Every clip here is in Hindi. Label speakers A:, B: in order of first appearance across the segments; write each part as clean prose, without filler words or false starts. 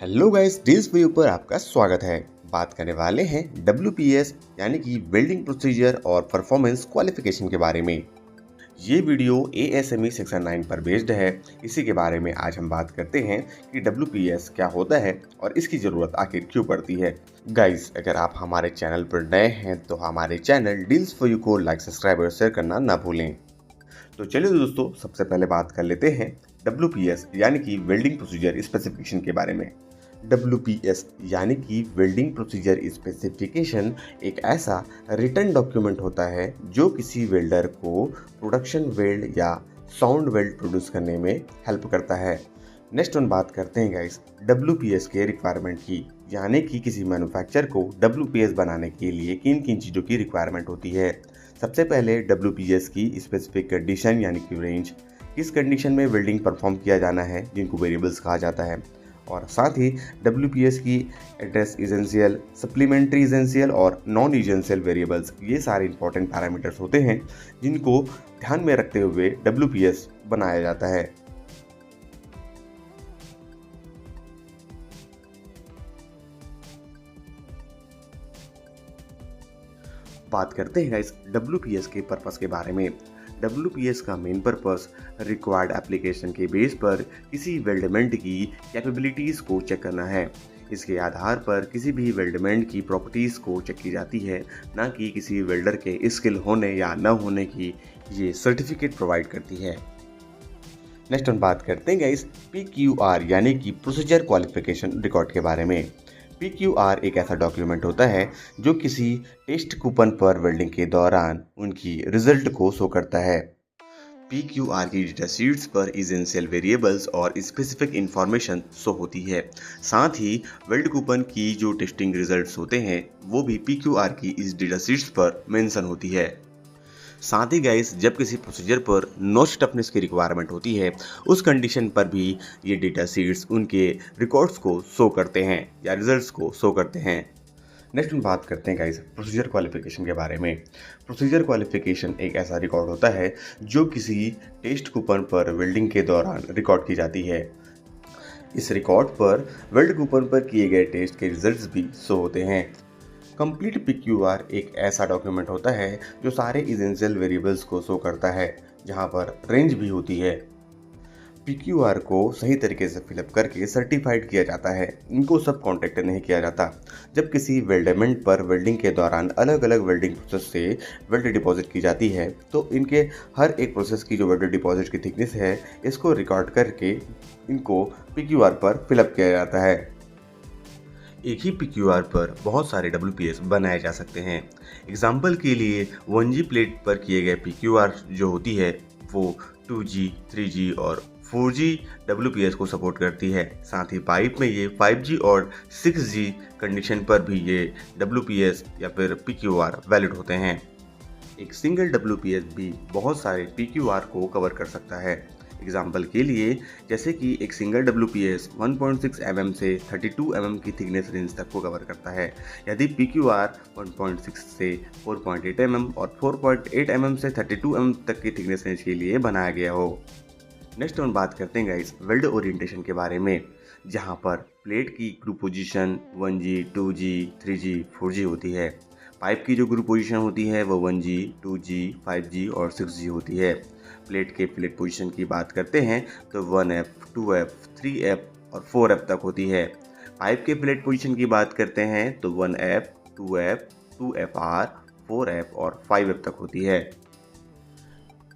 A: हेलो गाइस, डील्स व्यू पर आपका स्वागत है। बात करने वाले हैं WPS यानी कि वेल्डिंग प्रोसीजर और परफॉर्मेंस क्वालिफिकेशन के बारे में। ये वीडियो ASME सेक्शन 9 पर बेस्ड है। इसी के बारे में आज हम बात करते हैं कि WPS क्या होता है और इसकी ज़रूरत आखिर क्यों पड़ती है। गाइस, अगर आप हमारे चैनल पर नए हैं तो हमारे चैनल डील्स फॉर यू को लाइक, सब्सक्राइब और शेयर करना ना भूलें। तो चलिए दोस्तों, सबसे पहले बात कर लेते हैं WPS यानी कि वेल्डिंग प्रोसीजर स्पेसिफिकेशन के बारे में। WPS यानी कि वेल्डिंग प्रोसीजर स्पेसिफिकेशन एक ऐसा रिटन डॉक्यूमेंट होता है जो किसी वेल्डर को प्रोडक्शन वेल्ड या साउंड वेल्ड प्रोड्यूस करने में हेल्प करता है। नेक्स्ट हम बात करते हैं गाइस WPS के रिक्वायरमेंट की, यानी कि किसी मैन्युफैक्चर को WPS बनाने के लिए किन किन चीज़ों की रिक्वायरमेंट होती है। सबसे पहले WPS की स्पेसिफिक कंडीशन यानी कि रेंज, किस कंडीशन में वेल्डिंग परफॉर्म किया जाना है जिनको वेरिएबल्स कहा जाता है, और साथ ही WPS की एड्रेस इसेंशियल, सप्लीमेंट्री इसेंशियल और नॉन इसेंशियल वेरिएबल्स, ये सारे इंपॉर्टेंट पैरामीटर्स होते हैं जिनको ध्यान में रखते हुए WPS बनाया जाता है। बात करते हैं इस WPS के पर्पस के बारे में। WPS का मेन पर्पस रिक्वायर्ड एप्लीकेशन के बेस पर किसी वेल्डमेंट की कैपेबिलिटीज़ को चेक करना है। इसके आधार पर किसी भी वेल्डमेंट की प्रॉपर्टीज़ को चेक की जाती है, ना कि किसी वेल्डर के स्किल होने या न होने की ये सर्टिफिकेट प्रोवाइड करती है। नेक्स्ट हम बात करते हैं गाइस PQR यानी कि प्रोसीजर क्वालिफिकेशन रिकॉर्ड के बारे में। PQR एक ऐसा डॉक्यूमेंट होता है जो किसी टेस्ट कूपन पर वेल्डिंग के दौरान उनकी रिजल्ट को शो करता है। PQR की डेटा शीट्स पर इसेंशियल वेरिएबल्स और स्पेसिफिक इंफॉर्मेशन शो होती है। साथ ही वेल्ड कूपन की जो टेस्टिंग रिजल्ट्स होते हैं वो भी PQR की इस डेटा शीट्स पर मेंशन होती है। साथ ही गाइस, जब किसी प्रोसीजर पर नोच टफनेस की रिक्वायरमेंट होती है उस कंडीशन पर भी ये डेटा शीट्स उनके रिकॉर्ड्स को शो करते हैं या रिजल्ट्स को शो करते हैं। नेक्स्ट हम बात करते हैं गाइस प्रोसीजर क्वालिफिकेशन के बारे में। प्रोसीजर क्वालिफिकेशन एक ऐसा रिकॉर्ड होता है जो किसी टेस्ट कूपन पर वेल्डिंग के दौरान रिकॉर्ड की जाती है। इस रिकॉर्ड पर वेल्ड कूपन पर किए गए टेस्ट के रिजल्ट्स भी शो होते हैं। कंप्लीट PQR एक ऐसा डॉक्यूमेंट होता है जो सारे इसेंशियल वेरिएबल्स को शो करता है, जहां पर रेंज भी होती है। PQR को सही तरीके से फिलअप करके सर्टिफाइड किया जाता है, इनको सब कॉन्ट्रैक्ट नहीं किया जाता। जब किसी वेल्डमेंट पर वेल्डिंग के दौरान अलग अलग वेल्डिंग प्रोसेस से वेल्ड डिपॉजिट की जाती है तो इनके हर एक प्रोसेस की जो वेल्ड डिपॉजिट की थिकनेस है इसको रिकॉर्ड करके इनको PQR पर फिलअप किया जाता है। एक ही PQR पर बहुत सारे WPS बनाए जा सकते हैं। एग्जाम्पल के लिए 1G प्लेट पर किए गए PQR जो होती है वो 2G, 3G और 4G WPS को सपोर्ट करती है। साथ ही पाइप में ये 5G और 6G कंडीशन पर भी ये WPS या फिर PQR वैलिड होते हैं। एक सिंगल WPS भी बहुत सारे PQR को कवर कर सकता है। एग्जाम्पल के लिए जैसे कि एक सिंगल WPS 1.6 mm से 32 mm की थिकनेस रेंज तक को कवर करता है, यदि PQR 1.6 से 4.8 mm और 4.8 mm से 32 mm तक की थिकनेस रेंज के लिए बनाया गया हो। नेक्स्ट हम बात करते हैं गाइस वेल्ड ओरिएंटेशन के बारे में, जहां पर प्लेट की group position 1G, 2G, 3G, 4G होती है। पाइप की जो ग्रुप पोजीशन होती है वो 1G, 2G, 5G और 6G होती है। प्लेट के फिलेट पोजीशन की बात करते हैं तो 1F, 2F, 3F और 4F तक होती है। पाइप के फिलेट पोजीशन की बात करते हैं तो 1F, 2F, 2FR, 4F और 5F तक होती है।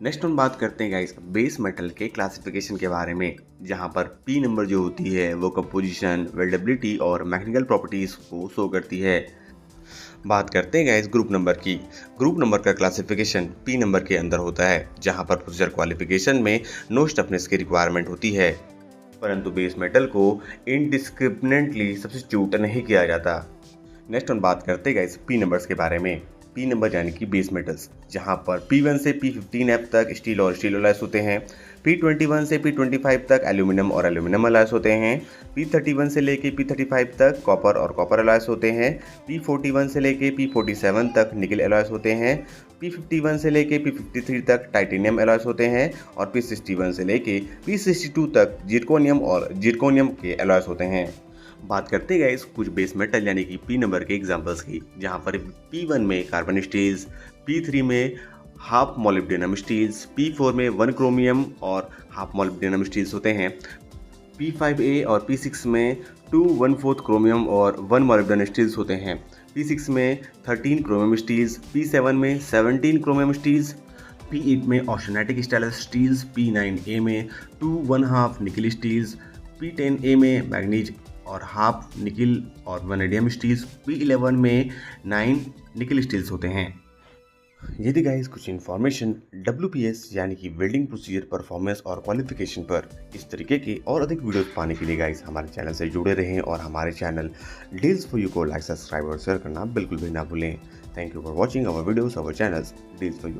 A: नेक्स्ट हम बात करते हैं गाइस बेस मेटल के क्लासिफिकेशन के बारे में, जहां पर P नंबर जो होती है वो कंपोजिशन, वेल्डेबिलिटी और मैकेनिकल प्रॉपर्टीज को शो करती है। बात करते हैं गाइस ग्रुप नंबर की। ग्रुप नंबर का क्लासिफिकेशन P नंबर के अंदर होता है, जहां पर प्रोसीजर क्वालिफिकेशन में नोच टफनेस की रिक्वायरमेंट होती है, परंतु बेस मेटल को इनडिस्क्रिमिनेटली सब्स्टिट्यूट नहीं किया जाता। नेक्स्ट हम बात करते हैं गाइस P नंबर्स के बारे में। P नंबर यानी कि बेस मेटल्स, जहां पर P1 से P15F तक स्टील और स्टील अलॉयस होते हैं। P21 से P25 तक एल्यूमिनियम और एल्यूमिनियम अलॉयस होते हैं। P31 से लेके P35 तक कॉपर और कॉपर अलॉयस होते हैं। P41 से लेके P47 तक निकल अलॉयस होते हैं। P51 से लेके P53 तक टाइटेनियम अलॉयस होते हैं और P61 से लेके P62 तक जिरकोनियम और जिरकोनियम के अलॉयस होते हैं। बात करते हैं गाइस कुछ बेस मेटल यानी कि पी नंबर के एग्जांपल्स की, जहां पर P1 में कार्बन स्टील्स, P3 में हाफ मोलिब्डेनम स्टील्स, P4 में 1 क्रोमियम और हाफ मोलिब्डेनम स्टील्स होते हैं। P5A और P6 में 2 1/4 क्रोमियम और 1 मोलिब्डेनम स्टील्स होते हैं। P6 में 13 क्रोमियम स्टील्स, P7 में 17 क्रोमियम स्टील्स, P8 में ऑस्टेनाइटिक स्टेनलेस स्टील्स, P9A में 2 1/2 निकिल स्टील्स, P10A में मैग्नीज और हाफ निकिल और वैनेडियम स्टील्स, P11 में 9 निकिल स्टील्स होते हैं। ये थी गाइस कुछ इन्फॉर्मेशन WPS यानी कि वेल्डिंग प्रोसीजर परफॉर्मेंस और क्वालिफिकेशन पर। इस तरीके के और अधिक वीडियोस पाने के लिए गाइस हमारे चैनल से जुड़े रहें और हमारे चैनल डील्स फॉर यू को लाइक, सब्सक्राइब और शेयर करना बिल्कुल भी ना भूलें। Thank you for watching our videos, our channels deals for you.